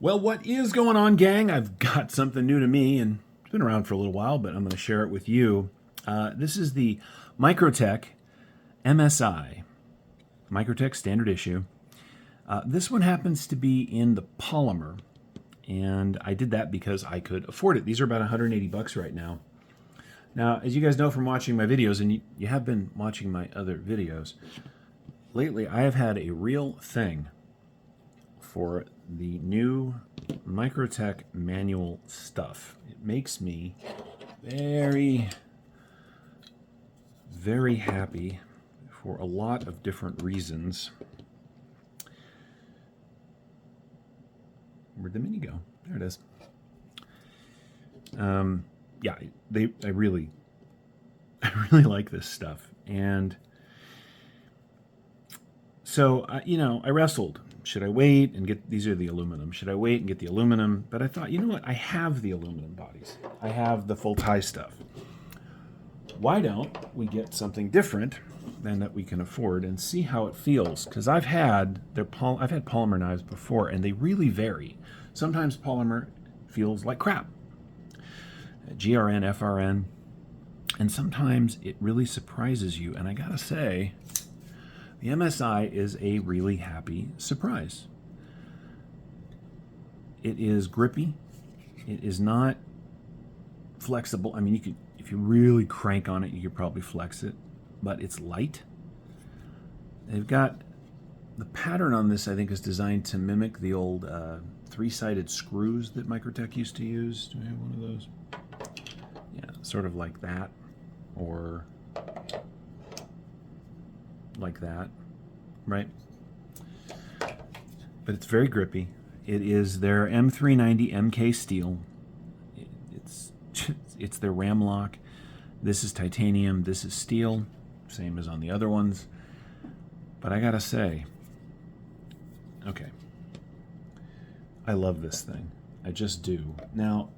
Well, what is going on, gang? I've got something new to me, and it's been around for a little while, but I'm going to share it with you. This is the Microtech MSI, Microtech Standard Issue. This one happens to be in the polymer, and I did that because I could afford it. These are about 180 bucks right now. Now, as you guys know from watching my videos, and you have been watching my other videos, lately I have had a real thing for the new Microtech manual stuff. It makes me very, very happy for a lot of different reasons. Where'd the mini go? There it is. Yeah, I really like this stuff. And so, I wrestled. Should I wait and get, these are the aluminum. Should I wait and get the aluminum? But I thought, you know what? I have the aluminum bodies. I have the full tie stuff. Why don't we get something different than that we can afford and see how it feels? Because I've had polymer knives before, and they really vary. Sometimes polymer feels like crap. GRN, FRN, and sometimes it really surprises you. And I gotta say, the MSI is a really happy surprise. It is grippy. It is not flexible. I mean, you could, if you really crank on it, you could probably flex it, but it's light. They've got, the pattern on this, I think, is designed to mimic the old three-sided screws that Microtech used to use. Do I have one of those? Yeah, sort of like that, or like that, right? But it's very grippy. It is their M390MK steel. It's their ram lock. This is titanium, this is steel, same as on the other ones. But I gotta say, okay, I love this thing. I just do. Now,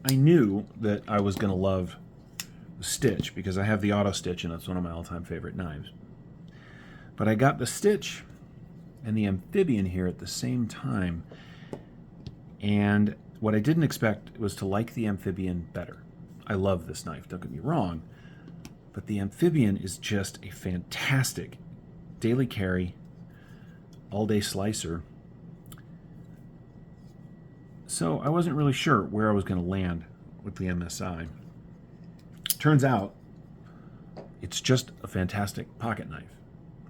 I knew that I was gonna love Stitch because I have the auto stitch and it's one of my all-time favorite knives. But I got the Stitch and the amphibian here at the same time, and what I didn't expect was to like the amphibian better. I love this knife, don't get me wrong, but the amphibian is just a fantastic daily carry, all-day slicer. So I wasn't really sure where I was going to land with the MSI. Turns out, it's just a fantastic pocket knife.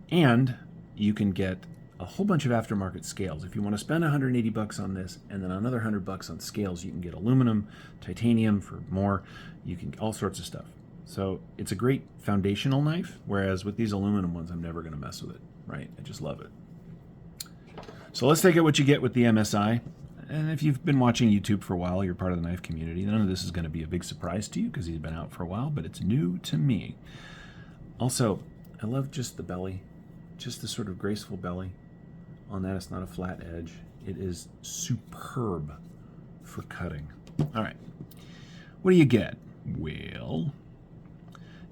And you can get a whole bunch of aftermarket scales. If you want to spend 180 bucks on this and then another 100 bucks on scales, you can get aluminum, titanium for more. You can all sorts of stuff. So it's a great foundational knife, whereas with these aluminum ones, I'm never going to mess with it, right? I just love it. So let's take it what you get with the MSI. And if you've been watching YouTube for a while, you're part of the knife community, none of this is going to be a big surprise to you because he's been out for a while, but it's new to me. Also, I love just the belly, just the sort of graceful belly. On that, it's not a flat edge. It is superb for cutting. All right, what do you get? Well,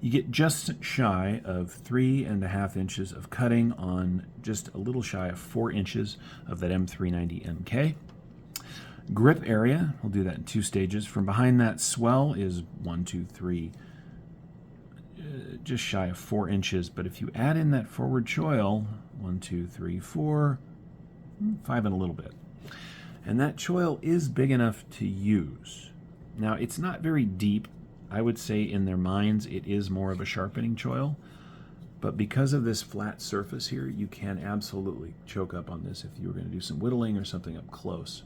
you get just shy of 3.5 inches of cutting on just a little shy of 4 inches of that M390MK. Grip area, we'll do that in 2 stages. From behind that swell is 1, 2, 3, just shy of 4 inches. But if you add in that forward choil, 1, 2, 3, 4, 5 and a little bit. And that choil is big enough to use. Now, it's not very deep. I would say in their minds it is more of a sharpening choil. But because of this flat surface here, you can absolutely choke up on this if you were going to do some whittling or something up close.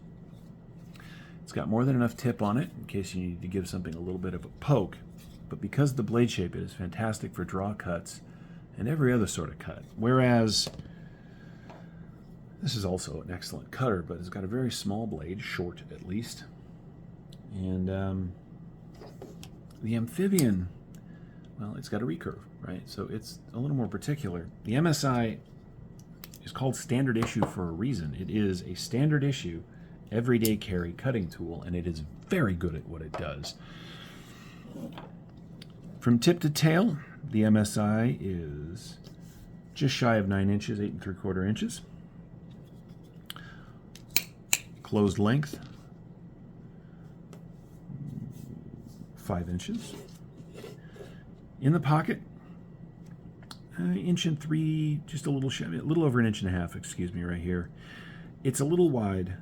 It's got more than enough tip on it in case you need to give something a little bit of a poke. But because of the blade shape, it is fantastic for draw cuts and every other sort of cut. Whereas this is also an excellent cutter, but it's got a very small blade, short at least. And the amphibian, well, it's got a recurve, right? So it's a little more particular. The MSI is called Standard Issue for a reason. It is a standard issue, everyday carry cutting tool, and it is very good at what it does. From tip to tail, the MSI is just shy of 9 inches, 8 3/4 inches. closed length, 5 inches. In the pocket, 1 3 inches, just a little over 1.5 inches, excuse me, right here. It's a little wide,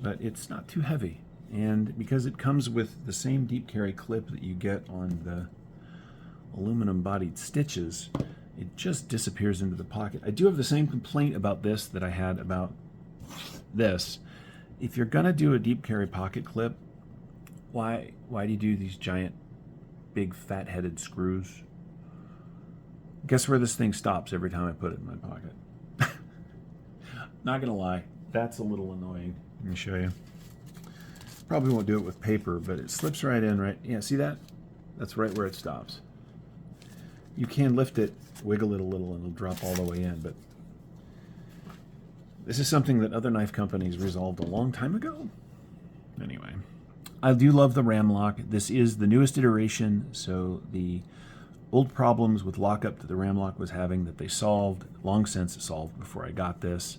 but it's not too heavy. And because it comes with the same deep carry clip that you get on the aluminum bodied stitches, it just disappears into the pocket. I do have the same complaint about this that I had about this. If you're gonna do a deep carry pocket clip, why do you do these giant big fat-headed screws? Guess where this thing stops every time I put it in my pocket? Not gonna lie, that's a little annoying. Let me show you. Probably won't do it with paper, but it slips right in, right? Yeah, see that? That's right where it stops. You can lift it, wiggle it a little, and it'll drop all the way in, but this is something that other knife companies resolved a long time ago. Anyway, I do love the ram lock. This is the newest iteration, so the old problems with lockup that the ram lock was having that they solved, long since solved before I got this.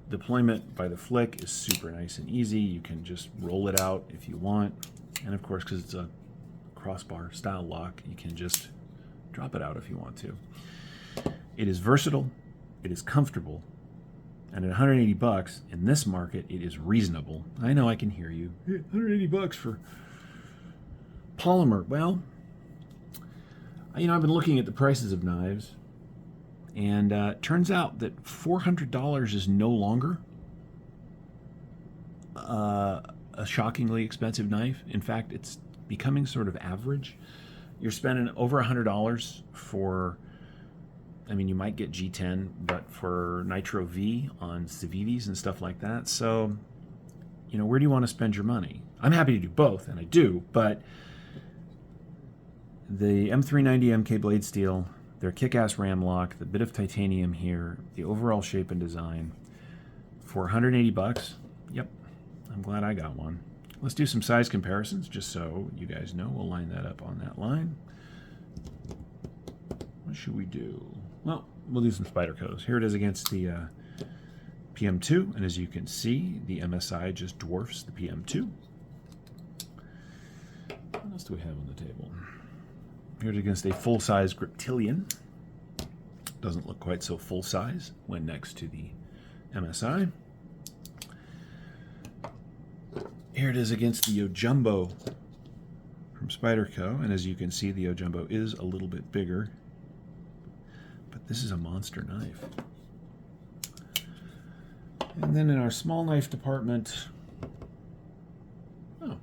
Deployment by the flick is super nice and easy. You can just roll it out if you want. And of course, because it's a crossbar style lock, you can just drop it out if you want to. It is versatile, it is comfortable, and at 180 bucks in this market, it is reasonable. I know I can hear you. Hey, 180 bucks for polymer. Well, you know, I've been looking at the prices of knives, and it turns out that $400 is no longer a shockingly expensive knife. In fact, it's becoming sort of average. You're spending over $100 for, I mean, you might get G10, but for Nitro V on Civivis and stuff like that. So, you know, where do you want to spend your money? I'm happy to do both, and I do, but the M390MK blade steel, their kick-ass ram lock, the bit of titanium here, the overall shape and design, for 180 bucks, yep, I'm glad I got one. Let's do some size comparisons, just so you guys know. We'll line that up on that line. What should we do? Well, we'll do some Spydercos. Here it is against the PM2, and as you can see, the MSI just dwarfs the PM2. What else do we have on the table? Here it is against a full-size Griptilian. Doesn't look quite so full-size when next to the MSI. Here it is against the Yojumbo from Spyderco, and as you can see, the Yojumbo is a little bit bigger, but this is a monster knife. And then in our small knife department, oh,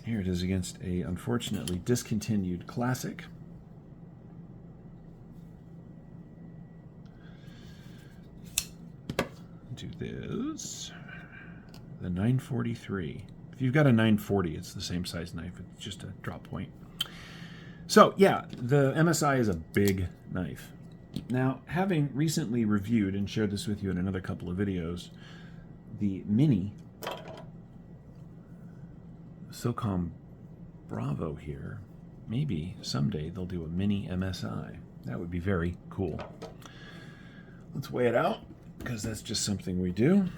here it is against a unfortunately discontinued classic. Do this. The 943. If you've got a 940, it's the same size knife. It's just a drop point. So yeah, the MSI is a big knife. Now, having recently reviewed and shared this with you in another couple of videos, the Mini SOCOM Bravo here, maybe someday they'll do a Mini MSI. That would be very cool. Let's weigh it out, because that's just something we do.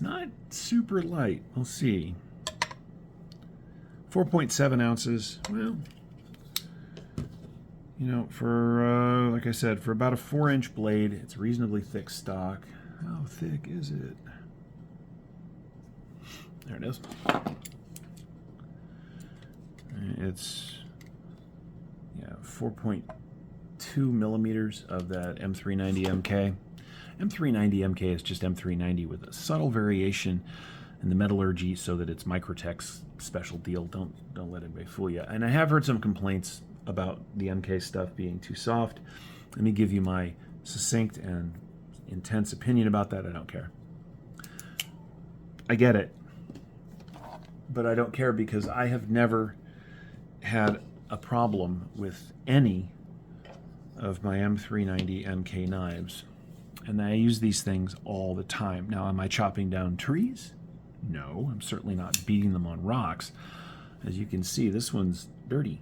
Not super light. We'll see. 4.7 ounces. Well, you know, for like I said, for about a 4-inch blade, it's reasonably thick stock. How thick is it? There it is. It's 4.2 millimeters of that M390MK. M390MK is just M390 with a subtle variation in the metallurgy so that it's Microtech's special deal. Don't let anybody fool you. And I have heard some complaints about the MK stuff being too soft. Let me give you my succinct and intense opinion about that. I don't care. I get it. But I don't care because I have never had a problem with any of my M390MK knives. And I use these things all the time. Now, am I chopping down trees? No, I'm certainly not beating them on rocks. As you can see, this one's dirty.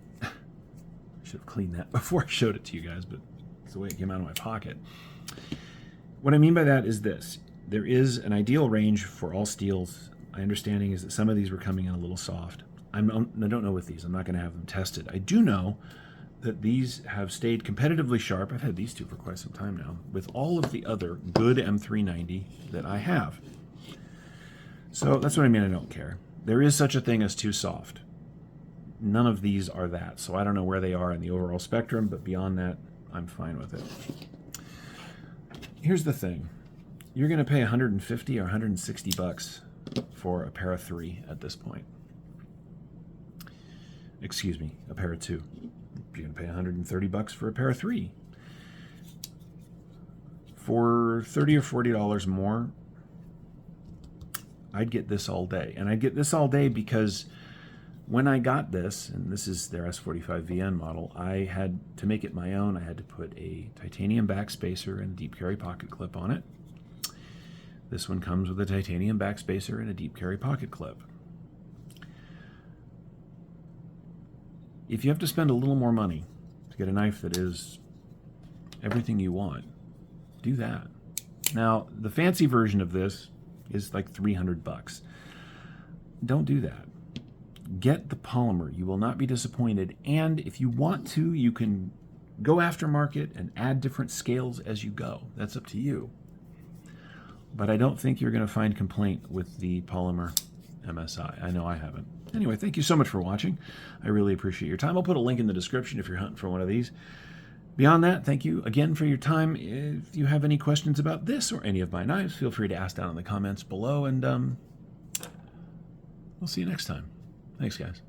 Should have cleaned that before I showed it to you guys, but it's the way it came out of my pocket. What I mean by that is this. There is an ideal range for all steels. My understanding is that some of these were coming in a little soft. I don't know with these. I'm not going to have them tested. I do know that these have stayed competitively sharp. I've had these two for quite some time now, with all of the other good M390 that I have. So that's what I mean, I don't care. There is such a thing as too soft. None of these are that, so I don't know where they are in the overall spectrum, but beyond that, I'm fine with it. Here's the thing. You're going to pay 150 or 160 bucks for a pair of 3 at this point. Excuse me, a pair of 2. You're going to pay 130 bucks for a pair of 3. For $30 or $40 more, I'd get this all day. And I'd get this all day because when I got this, and this is their S45VN model, I had to make it my own. I had to put a titanium backspacer and deep carry pocket clip on it. This one comes with a titanium backspacer and a deep carry pocket clip. If you have to spend a little more money to get a knife that is everything you want, do that. Now, the fancy version of this is like 300 bucks. Don't do that. Get the polymer. You will not be disappointed. And if you want to, you can go aftermarket and add different scales as you go. That's up to you. But I don't think you're going to find complaint with the Polymer MSI. I know I haven't. Anyway, thank you so much for watching. I really appreciate your time. I'll put a link in the description if you're hunting for one of these. Beyond that, thank you again for your time. If you have any questions about this or any of my knives, feel free to ask down in the comments below, and we'll see you next time. Thanks, guys.